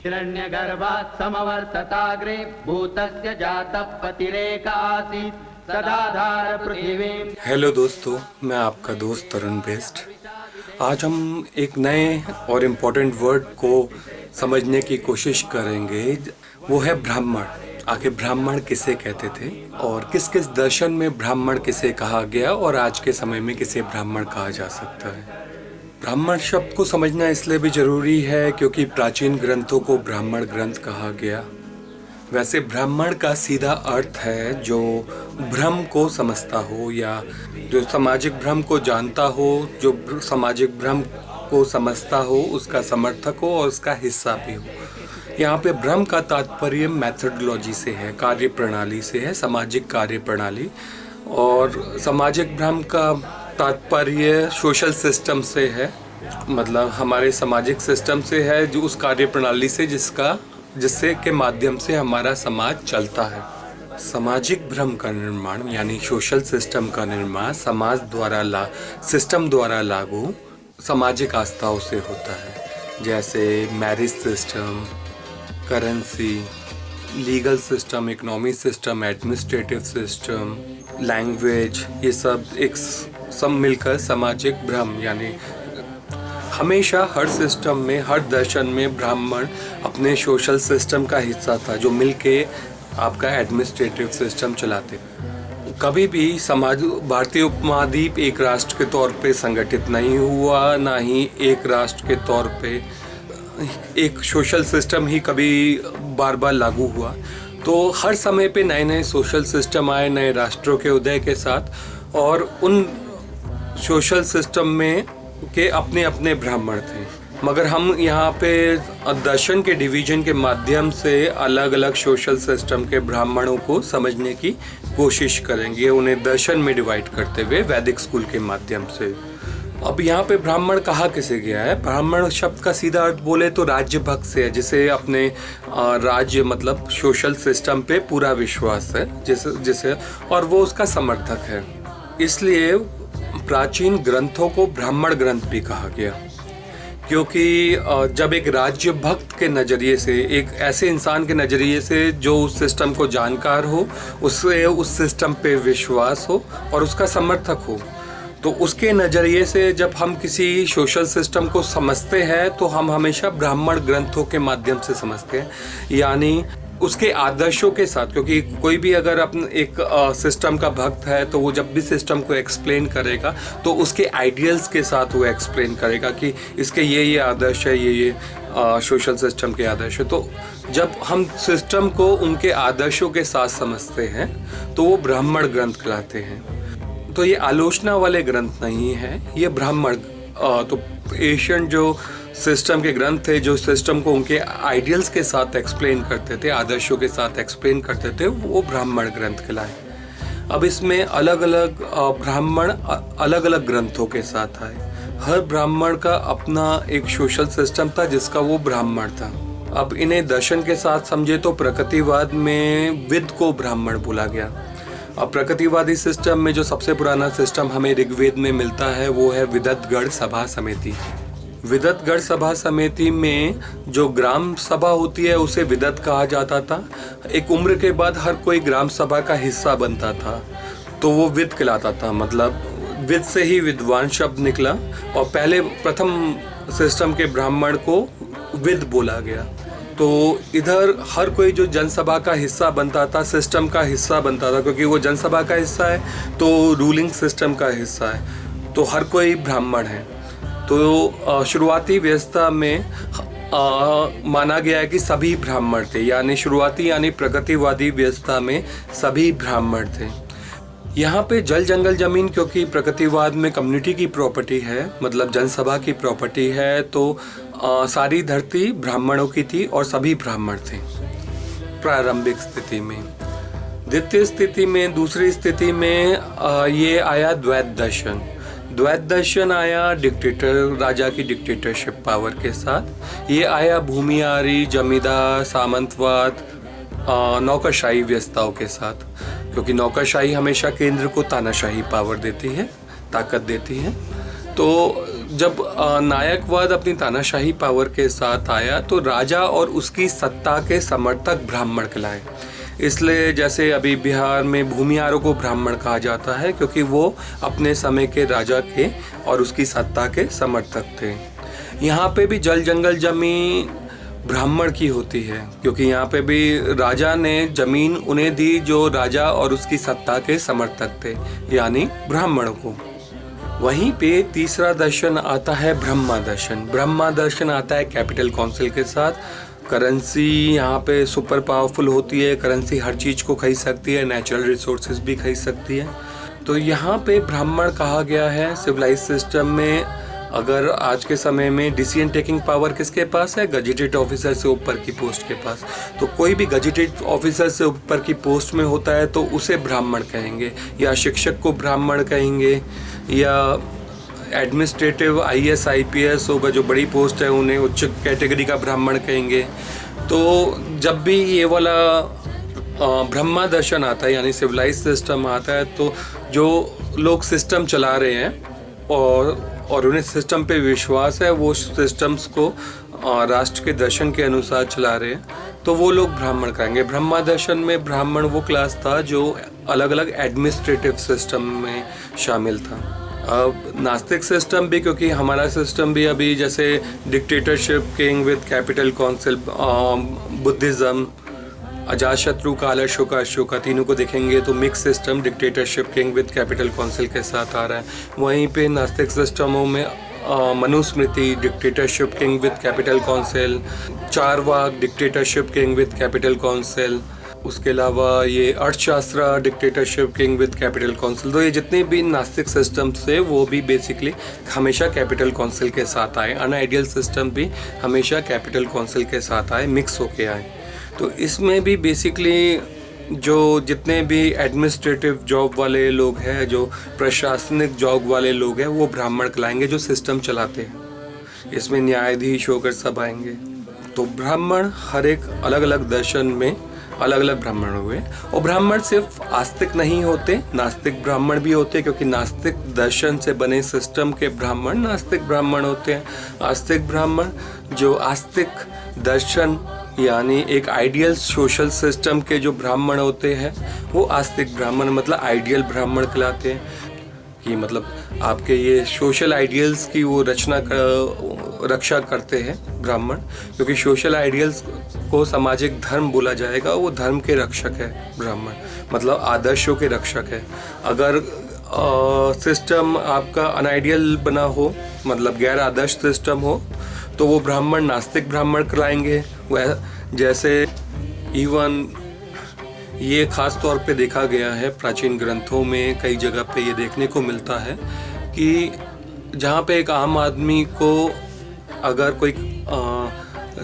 हिरण्यगर्भात् समवर्तताग्रे भूतस्य जातः पतिरेक आसीत् सदाधार पृथिवीं। हेलो दोस्तों, मैं आपका दोस्त तरुण बेस्ट। आज हम एक नए और इम्पोर्टेंट वर्ड को समझने की कोशिश करेंगे। वो है ब्राह्मण। आखिर ब्राह्मण किसे कहते थे और किस किस दर्शन में ब्राह्मण किसे कहा गया और आज के समय में किसे ब्राह्मण कहा जा सकता है। ब्राह्मण शब्द को समझना इसलिए भी ज़रूरी है क्योंकि प्राचीन ग्रंथों को ब्राह्मण ग्रंथ कहा गया। वैसे ब्राह्मण का सीधा अर्थ है जो भ्रम को समझता हो या जो सामाजिक भ्रम को जानता हो, जो सामाजिक भ्रम को समझता हो, उसका समर्थक हो और उसका हिस्सा भी हो। यहाँ पे भ्रम का तात्पर्य मेथोडोलॉजी से है, कार्य प्रणाली से है, सामाजिक कार्य प्रणाली। और सामाजिक भ्रम का तात्पर्य सोशल सिस्टम से है, मतलब हमारे सामाजिक सिस्टम से है, जो उस कार्य प्रणाली से जिससे के माध्यम से हमारा समाज चलता है। सामाजिक भ्रम का निर्माण यानी सोशल सिस्टम का निर्माण समाज द्वारा सिस्टम द्वारा लागू सामाजिक आस्थाओं से होता है, जैसे marriage system, currency, legal system, economic system, administrative system, language. ये सब मिलकर सामाजिक भ्रम यानी हमेशा हर सिस्टम में, हर दर्शन में ब्राह्मण अपने सोशल सिस्टम का हिस्सा था जो मिलके आपका एडमिनिस्ट्रेटिव सिस्टम चलाते। कभी भी भारतीय उपमहाद्वीप एक राष्ट्र के तौर पे संगठित नहीं हुआ, ना ही एक राष्ट्र के तौर पे एक सोशल सिस्टम ही कभी बार बार लागू हुआ। तो हर समय पे नए नए सोशल सिस्टम आए, नए राष्ट्रों के उदय के साथ, और उन सोशल सिस्टम में के अपने अपने ब्राह्मण थे। मगर हम यहाँ पे दर्शन के डिवीजन के माध्यम से अलग अलग सोशल सिस्टम के ब्राह्मणों को समझने की कोशिश करेंगे, उन्हें दर्शन में डिवाइड करते हुए वैदिक स्कूल के माध्यम से। अब यहाँ पे ब्राह्मण कहा किसे गया है? ब्राह्मण शब्द का सीधा अर्थ बोले तो राज्य भक्त से है, जिसे अपने राज्य मतलब सोशल सिस्टम पे पूरा विश्वास है, जिसे और वो उसका समर्थक है। इसलिए प्राचीन ग्रंथों को ब्राह्मण ग्रंथ भी कहा गया, क्योंकि जब एक राज्य भक्त के नज़रिए से, एक ऐसे इंसान के नज़रिए से जो उस सिस्टम को जानकार हो, उससे उस सिस्टम पे विश्वास हो और उसका समर्थक हो, तो उसके नज़रिए से जब हम किसी सोशल सिस्टम को समझते हैं तो हम हमेशा ब्राह्मण ग्रंथों के माध्यम से समझते हैं, यानी उसके आदर्शों के साथ। क्योंकि कोई भी अगर अपने एक सिस्टम का भक्त है तो वो जब भी सिस्टम को एक्सप्लेन करेगा तो उसके आइडियल्स के साथ वो एक्सप्लेन करेगा कि इसके ये आदर्श है, ये सोशल सिस्टम के आदर्श है। तो जब हम सिस्टम को उनके आदर्शों के साथ समझते हैं तो वो ब्राह्मण ग्रंथ कहलाते हैं। तो ये आलोचना वाले ग्रंथ नहीं है, ये ब्राह्मण तो एशियन जो सिस्टम के ग्रंथ थे, जो सिस्टम को उनके आइडियल्स के साथ एक्सप्लेन करते थे, आदर्शों के साथ एक्सप्लेन करते थे, वो ब्राह्मण ग्रंथ कहलाए। अब इसमें अलग अलग ब्राह्मण अलग अलग ग्रंथों के साथ आए। हर ब्राह्मण का अपना एक सोशल सिस्टम था जिसका वो ब्राह्मण था। अब इन्हें दर्शन के साथ समझे तो प्रकृतिवाद में विद को ब्राह्मण बोला गया। अब प्रकृतिवादी सिस्टम में जो सबसे पुराना सिस्टम हमें ऋग्वेद में मिलता है वो है विदतगढ़ सभा समिति। विदतगढ़ सभा समिति में जो ग्राम सभा होती है उसे विदत कहा जाता था। एक उम्र के बाद हर कोई ग्राम सभा का हिस्सा बनता था तो वो विद कहलाता था, मतलब विद से ही विद्वान शब्द निकला और पहले प्रथम सिस्टम के ब्राह्मण को विद बोला गया। तो इधर हर कोई जो जनसभा का हिस्सा बनता था, सिस्टम का हिस्सा बनता था, क्योंकि वो जनसभा का हिस्सा है तो रूलिंग सिस्टम का हिस्सा है, तो हर कोई ब्राह्मण है। तो शुरुआती व्यवस्था में माना गया है कि सभी ब्राह्मण थे, यानी शुरुआती यानी प्रगतिवादी व्यवस्था में सभी ब्राह्मण थे। यहाँ पे जल जंगल जमीन, क्योंकि प्रगतिवाद में कम्युनिटी की प्रॉपर्टी है, मतलब जनसभा की प्रॉपर्टी है, तो सारी धरती ब्राह्मणों की थी और सभी ब्राह्मण थे प्रारंभिक स्थिति में। द्वितीय स्थिति में, दूसरी स्थिति में ये आया द्वैत दर्शन। द्वैत दर्शन आया डिक्टेटर, राजा की डिक्टेटरशिप पावर के साथ। ये आया भूमियारी, जमींदार, सामंतवाद, नौकरशाही व्यवस्थाओं के साथ, क्योंकि नौकरशाही हमेशा केंद्र को तानाशाही पावर देती है, ताकत देती है। तो जब नायकवाद अपनी तानाशाही पावर के साथ आया तो राजा और उसकी सत्ता के समर्थक ब्राह्मण कहलाए। इसलिए जैसे अभी बिहार में भूमिहारों को ब्राह्मण कहा जाता है, क्योंकि वो अपने समय के राजा के और उसकी सत्ता के समर्थक थे। यहाँ पे भी जल जंगल जमीन ब्राह्मण की होती है, क्योंकि यहाँ पे भी राजा ने जमीन उन्हें दी जो राजा और उसकी सत्ता के समर्थक थे, यानी ब्राह्मणों को। वहीं पे तीसरा दर्शन आता है ब्रह्मा दर्शन। ब्रह्मा दर्शन आता है कैपिटल काउंसिल के साथ। करेंसी यहाँ पे सुपर पावरफुल होती है, करेंसी हर चीज़ को खरीद सकती है, नेचुरल रिसोर्सेज भी खरीद सकती है। तो यहाँ पे ब्राह्मण कहा गया है। सिविलाइज सिस्टम में अगर आज के समय में डिसीजन टेकिंग पावर किसके पास है? गजेटेड ऑफिसर से ऊपर की पोस्ट के पास। तो कोई भी गजेटेड ऑफिसर से ऊपर की पोस्ट में होता है तो उसे ब्राह्मण कहेंगे, या शिक्षक को ब्राह्मण कहेंगे, या एडमिनिस्ट्रेटिव IAS IPS होगा जो बड़ी पोस्ट है उन्हें उच्च कैटेगरी का ब्राह्मण कहेंगे। तो जब भी ये वाला ब्रह्मा दर्शन आता है यानी सिविलाइज सिस्टम आता है, तो जो लोग सिस्टम चला रहे हैं और उन्हें सिस्टम पे विश्वास है, वो सिस्टम्स को राष्ट्र के दर्शन के अनुसार चला रहे हैं, तो वो लोग ब्राह्मण कहेंगे। ब्रह्मा दर्शन में ब्राह्मण वो क्लास था जो अलग अलग एडमिनिस्ट्रेटिव सिस्टम में शामिल था। अब नास्तिक सिस्टम भी, क्योंकि हमारा सिस्टम भी अभी जैसे dictatorship king with capital council, Buddhism, Ajatashatru काल अशोका तीनों को देखेंगे तो mix system dictatorship king with capital council के साथ आ रहा है। वहीं पे नास्तिक सिस्टमों में Manusmriti dictatorship king with capital council, Charvaka dictatorship king with capital council, उसके अलावा ये Arthashastra dictatorship king with capital council. तो ये जितने भी नास्तिक सिस्टम्स थे वो भी बेसिकली हमेशा कैपिटल काउंसिल के साथ आए। अनआइडियल सिस्टम भी हमेशा कैपिटल काउंसिल के साथ आए, मिक्स होके आए। तो इसमें भी बेसिकली जो जितने भी एडमिनिस्ट्रेटिव जॉब वाले लोग हैं, जो प्रशासनिक जॉब वाले लोग हैं, वो ब्राह्मण कहलाएंगे जो सिस्टम चलाते हैं। इसमें न्यायाधीश होकर सब आएंगे। तो ब्राह्मण हर एक अलग अलग दर्शन में अलग अलग ब्राह्मण हुए। और ब्राह्मण सिर्फ आस्तिक नहीं होते, नास्तिक ब्राह्मण भी होते, क्योंकि नास्तिक दर्शन से बने सिस्टम के ब्राह्मण नास्तिक ब्राह्मण होते हैं। आस्तिक ब्राह्मण जो आस्तिक दर्शन यानी एक आइडियल सोशल सिस्टम के जो ब्राह्मण होते हैं वो आस्तिक ब्राह्मण मतलब आइडियल ब्राह्मण कहलाते हैं। कि मतलब आपके ये सोशल आइडियल्स की वो रक्षा करते हैं ब्राह्मण, क्योंकि सोशल आइडियल्स को सामाजिक धर्म बोला जाएगा, वो धर्म के रक्षक है ब्राह्मण, मतलब आदर्शों के रक्षक है। अगर सिस्टम आपका अनआइडियल बना हो, मतलब गैर आदर्श सिस्टम हो, तो वो ब्राह्मण नास्तिक ब्राह्मण कहलाएंगे। वह जैसे इवन ये खास तौर पे देखा गया है प्राचीन ग्रंथों में, कई जगह पे ये देखने को मिलता है कि जहाँ पे एक आम आदमी को अगर कोई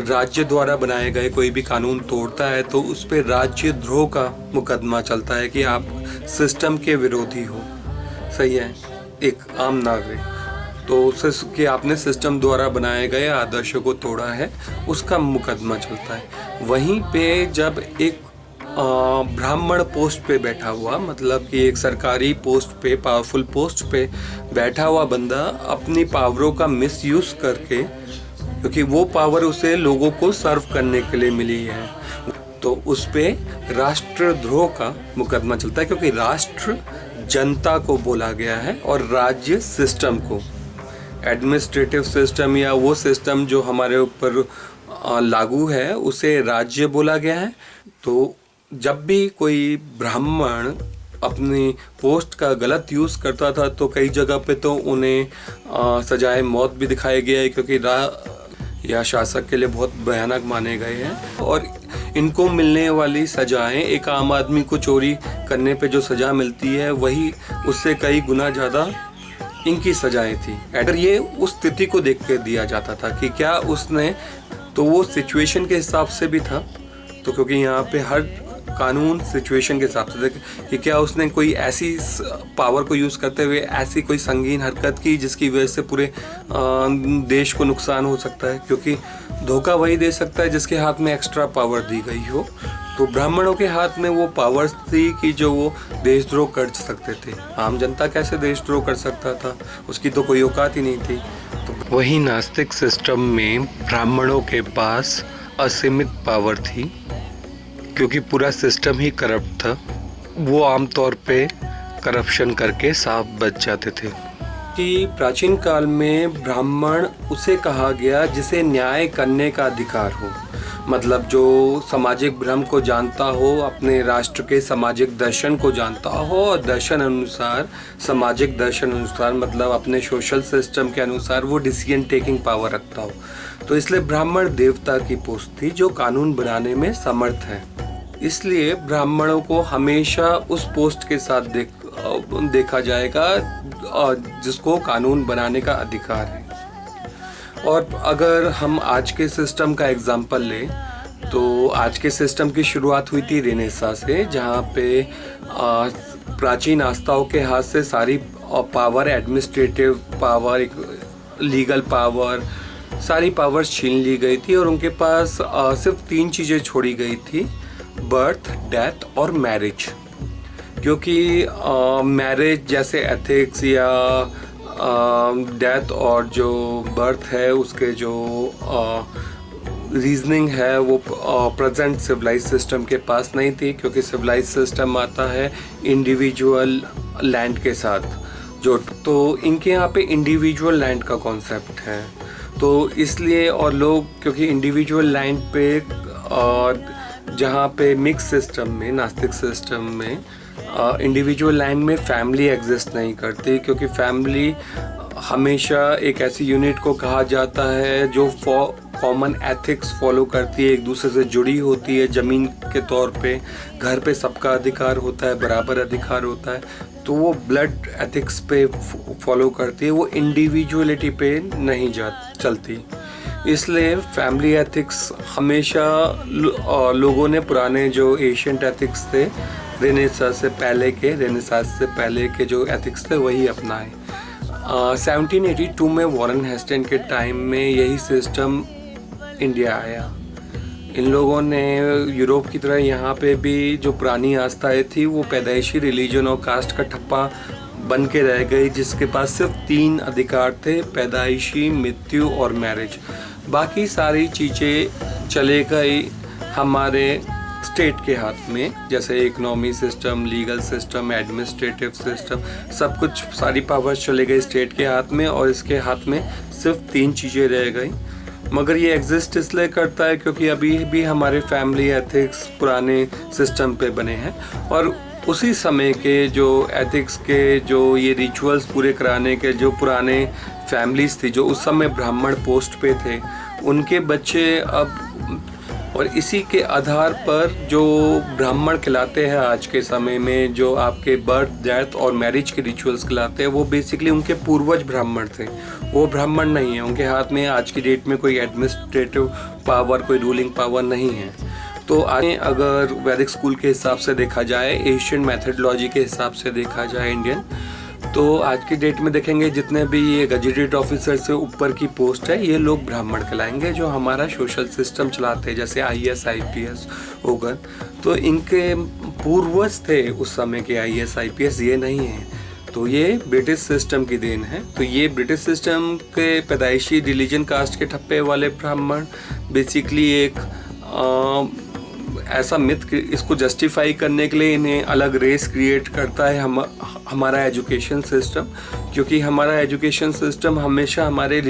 राज्य द्वारा बनाए गए कोई भी कानून तोड़ता है तो उस पे राज्य द्रोह का मुकदमा चलता है कि आप सिस्टम के विरोधी हो। सही है, एक आम नागरिक तो कि आपने सिस्टम द्वारा बनाए गए आदर्शों को तोड़ा है, उसका मुकदमा चलता है। वहीं पे जब एक ब्राह्मण पोस्ट पे बैठा हुआ, मतलब कि एक सरकारी पोस्ट पे, पावरफुल पोस्ट पे बैठा हुआ बंदा अपनी पावरों का मिसयूज करके, क्योंकि वो पावर उसे लोगों को सर्व करने के लिए मिली है, तो उस पे राष्ट्रद्रोह का मुकदमा चलता है, क्योंकि राष्ट्र जनता को बोला गया है और राज्य सिस्टम को, एडमिनिस्ट्रेटिव सिस्टम या वो सिस्टम जो हमारे ऊपर लागू है उसे राज्य बोला गया है। तो जब भी कोई ब्राह्मण अपनी पोस्ट का गलत यूज़ करता था तो कई जगह पे तो उन्हें सजाए मौत भी दिखाई गया है, क्योंकि या शासक के लिए बहुत भयानक माने गए हैं। और इनको मिलने वाली सजाएं एक आम आदमी को चोरी करने पे जो सज़ा मिलती है वही उससे कई गुना ज़्यादा इनकी सजाएं थी। अगर ये उस स्थिति को देख के दिया जाता था कि क्या उसने, तो वो सिचुएशन के हिसाब से भी था, तो क्योंकि यहाँ पे हर कानून सिचुएशन के हिसाब से कि क्या उसने कोई ऐसी पावर को यूज़ करते हुए ऐसी कोई संगीन हरकत की जिसकी वजह से पूरे देश को नुकसान हो सकता है, क्योंकि धोखा वही दे सकता है जिसके हाथ में एक्स्ट्रा पावर दी गई हो। तो ब्राह्मणों के हाथ में वो पावर्स थी कि जो वो देशद्रोह कर सकते थे। आम जनता कैसे देशद्रोह कर सकता था, उसकी तो कोई औकात ही नहीं थी। वही नास्तिक सिस्टम में ब्राह्मणों के पास असीमित पावर थी, क्योंकि पूरा सिस्टम ही करप्ट था। वो आमतौर पे करप्शन करके साफ बच जाते थे। कि प्राचीन काल में ब्राह्मण उसे कहा गया जिसे न्याय करने का अधिकार हो, मतलब जो सामाजिक भ्रम को जानता हो, अपने राष्ट्र के सामाजिक दर्शन को जानता हो और दर्शन अनुसार, सामाजिक दर्शन अनुसार मतलब अपने सोशल सिस्टम के अनुसार वो डिसीजन टेकिंग पावर रखता हो। तो इसलिए ब्राह्मण देवता की पोस्ट थी जो कानून बनाने में समर्थ है। इसलिए ब्राह्मणों को हमेशा उस पोस्ट के साथ देखा जाएगा जिसको कानून बनाने का अधिकार है। और अगर हम आज के सिस्टम का एग्जांपल लें तो आज के सिस्टम की शुरुआत हुई थी रेनेसां से, जहाँ पे प्राचीन आस्थाओं के हाथ से सारी power, administrative power, legal power, सारी पावर्स छीन ली गई थी और उनके पास सिर्फ 3 चीज़ें छोड़ी गई थी, बर्थ, डेथ और मैरिज। क्योंकि मैरिज जैसे एथिक्स या डेथ और जो बर्थ है उसके जो रीजनिंग है वो प्रेजेंट सिविलाइज सिस्टम के पास नहीं थी, क्योंकि सिविलाइज सिस्टम आता है इंडिविजुअल लैंड के साथ, जो तो इनके यहाँ पे इंडिविजुअल लैंड का कॉन्सेप्ट है। तो इसलिए और लोग क्योंकि इंडिविजुअल लैंड पे जहाँ पे मिक्स सिस्टम में, नास्तिक सिस्टम में इंडिविजुअल लैंड में फैमिली एग्जिस्ट नहीं करती, क्योंकि फैमिली हमेशा एक ऐसी यूनिट को कहा जाता है जो कॉमन एथिक्स फॉलो करती है, एक दूसरे से जुड़ी होती है। ज़मीन के तौर पे घर पे सबका अधिकार होता है, बराबर अधिकार होता है, तो वो ब्लड एथिक्स पे फॉलो करती है, वो इंडिविजुअलिटी पे नहीं चलती। इसलिए फैमिली एथिक्स हमेशा लोगों ने पुराने जो एशियंट एथिक्स थे रेनेसां से पहले के जो एथिक्स थे वही अपनाए। 1782 में वॉरेन हेस्टिंग के टाइम में यही सिस्टम इंडिया आया। इन लोगों ने यूरोप की तरह यहाँ पे भी जो पुरानी आस्थाएं थी वो पैदाइशी रिलीजन और कास्ट का ठप्पा बन के रह गई, जिसके पास सिर्फ 3 अधिकार थे, पैदाइशी, मृत्यु और मैरिज। बाकी सारी चीज़ें चले गई हमारे स्टेट के हाथ में, जैसे economy system, legal system, administrative system, सब कुछ, सारी पावर्स चले गई स्टेट के हाथ में और इसके हाथ में सिर्फ 3 चीज़ें रह गई। मगर ये एग्जिस्ट इसलिए करता है क्योंकि अभी भी हमारे फैमिली एथिक्स पुराने सिस्टम पे बने हैं और उसी समय के जो एथिक्स के जो ये रिचुअल्स पूरे कराने के जो पुराने फैमिलीज थी जो उस समय ब्राह्मण पोस्ट पे थे, उनके बच्चे अब, और इसी के आधार पर जो ब्राह्मण कहलाते हैं आज के समय में, जो आपके बर्थ, डेथ और मैरिज के रिचुअल्स कहलाते हैं, वो बेसिकली उनके पूर्वज ब्राह्मण थे। वो ब्राह्मण नहीं है, उनके हाथ में आज की डेट में कोई एडमिनिस्ट्रेटिव पावर, कोई रूलिंग पावर नहीं है। तो आगे अगर वैदिक स्कूल के हिसाब से देखा जाए, एशियन मैथडोलॉजी के हिसाब से देखा जाए इंडियन, तो आज की डेट में देखेंगे जितने भी ये गजेटेड ऑफिसर से ऊपर की पोस्ट है ये लोग ब्राह्मण कहलाएंगे, जो हमारा सोशल सिस्टम चलाते हैं, जैसे IAS IPS होगा। तो इनके पूर्वज थे उस समय के IAS IPS, ये नहीं है। तो ये ब्रिटिश सिस्टम की देन है। तो ये ब्रिटिश सिस्टम के पैदाइशी रिलीजन कास्ट के ठप्पे वाले ब्राह्मण बेसिकली एक ऐसा मिथ, इसको जस्टिफाई करने के लिए इन्हें अलग रेस क्रिएट करता है हमारा एजुकेशन सिस्टम, क्योंकि हमारा एजुकेशन सिस्टम हमेशा हमारे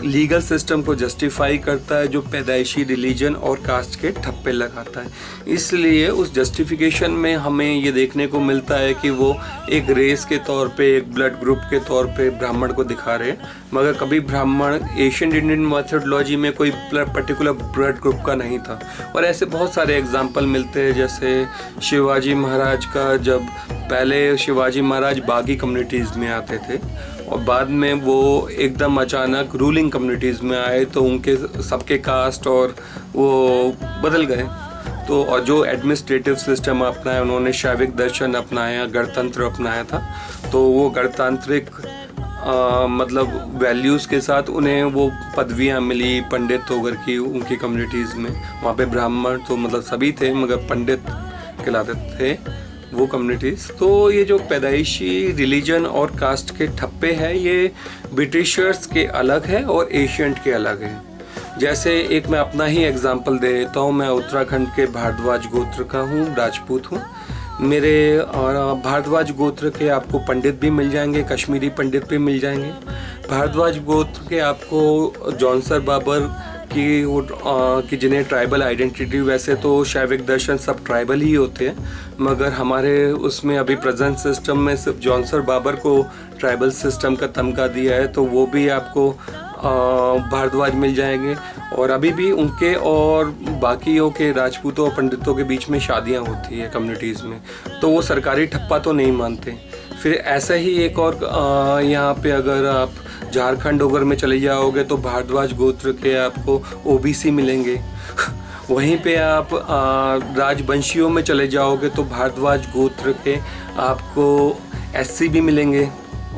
लीगल सिस्टम को जस्टिफाई करता है जो पैदाइशी रिलीजन और कास्ट के ठप्पे लगाता है। इसलिए उस जस्टिफिकेशन में हमें ये देखने को मिलता है कि वो एक रेस के तौर पे, एक ब्लड ग्रुप के तौर पे ब्राह्मण को दिखा रहे हैं, मगर कभी ब्राह्मण एशियन इंडियन मैथडोलॉजी में कोई पर्टिकुलर ब्लड ग्रुप का नहीं था। और ऐसे बहुत सारे एग्जाम्पल मिलते हैं, जैसे शिवाजी महाराज का, जब पहले शिवाजी महाराज बागी कम्युनिटीज़ में आते थे और बाद में वो एकदम अचानक रूलिंग कम्युनिटीज़ में आए, तो उनके सबके कास्ट और वो बदल गए। तो और जो एडमिनिस्ट्रेटिव सिस्टम अपनाया उन्होंने, शैविक दर्शन अपनाया, गणतंत्र अपनाया था, तो वो गणतांत्रिक मतलब वैल्यूज़ के साथ उन्हें वो पदवियाँ मिली पंडित होकर की उनकी कम्युनिटीज़ में। वहाँ पे ब्राह्मण तो मतलब सभी थे मगर पंडित कहलाते थे, वो कम्युनिटीज़। तो ये जो पैदाइशी रिलीजन और कास्ट के ठप्पे हैं ये ब्रिटिशर्स के अलग है और एशियंट के अलग है। जैसे एक मैं अपना ही एग्जांपल दे देता हूँ। मैं उत्तराखंड के भारद्वाज गोत्र का हूँ, राजपूत हूँ। मेरे भारद्वाज गोत्र के आपको पंडित भी मिल जाएंगे, कश्मीरी पंडित भी मिल जाएंगे। भारद्वाज गोत्र के आपको जॉनसर बाबर कि जिन्हें ट्राइबल आइडेंटिटी, वैसे तो शैविक दर्शन सब ट्राइबल ही होते हैं, मगर हमारे उसमें अभी प्रेजेंट सिस्टम में सिर्फ जॉनसर बाबर को ट्राइबल सिस्टम का तमगा दिया है, तो वो भी आपको भारद्वाज मिल जाएंगे। और अभी भी उनके और बाकियों के राजपूतों और पंडितों के बीच में शादियां होती है कम्युनिटीज़ में, तो वो सरकारी ठप्पा तो नहीं मानते। फिर ऐसा ही एक और यहाँ पे अगर आप झारखंड वगैरह में चले जाओगे तो भारद्वाज गोत्र के आपको ओबीसी मिलेंगे। वहीं पे आप राजवंशियों में चले जाओगे तो भारद्वाज गोत्र के आपको एससी भी मिलेंगे।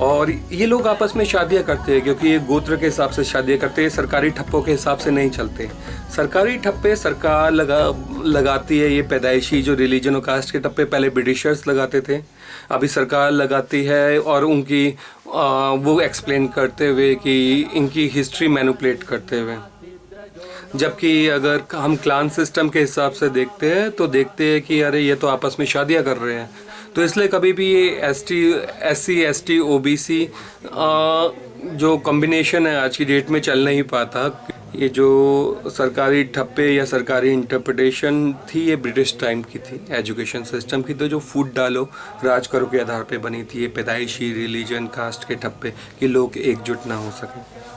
और ये लोग आपस में शादियां करते हैं क्योंकि ये गोत्र के हिसाब से शादियां करते हैं, सरकारी ठप्पों के हिसाब से नहीं चलते। सरकारी ठप्पे सरकार लगाती है। ये पैदाइशी जो रिलीजन और कास्ट के ठप्पे पहले ब्रिटिशर्स लगाते थे, अभी सरकार लगाती है। और उनकी वो एक्सप्लेन करते हुए कि इनकी हिस्ट्री मैनिपुलेट करते हुए। जबकि अगर हम क्लान सिस्टम के हिसाब से देखते हैं तो देखते हैं कि अरे ये तो आपस में शादियां कर रहे हैं। तो इसलिए कभी भी ये एससी एसटी ओबीसी जो कॉम्बिनेशन है आज की डेट में चल नहीं पाता। ये जो सरकारी ठप्पे या सरकारी इंटरप्रिटेशन थी ये ब्रिटिश टाइम की थी, एजुकेशन सिस्टम की। तो जो फूट डालो राज करो के आधार पे बनी थी ये पैदाइशी रिलीजन कास्ट के ठप्पे कि लोग एकजुट ना हो सके।